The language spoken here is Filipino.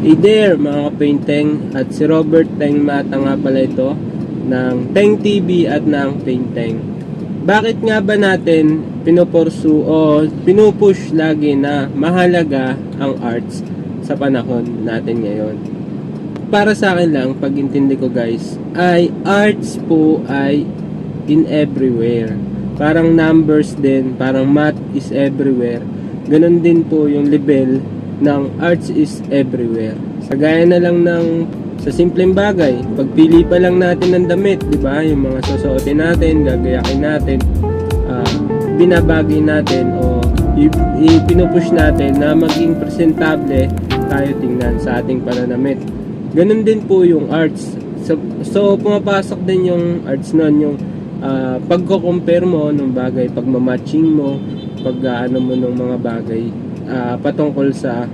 Hey there mga kapainteng, at si Robert Teng Mata nga pala ito ng Teng TV at ng Painteng. Bakit nga ba natin pinupursu o pinupush lagi na mahalaga ang arts sa panahon natin ngayon? Para sa akin lang, pag-intindi ko guys, ay arts po ay in everywhere. Parang numbers din, parang math is everywhere. Ganon din po yung level ng arts is everywhere. Kagaya na lang ng sa simpleng bagay, pagpili pa lang natin ng damit, di ba? Yung mga susuotin natin, gagayakin natin, binabagay natin o ipinupush natin na maging presentable tayo tingnan sa ating pananamit. Ganun din po yung arts. So pumapasok din yung arts nun, yung pagko-compare mo ng bagay, pagmamatching mo, pag ano mo ng mga bagay patungkol sa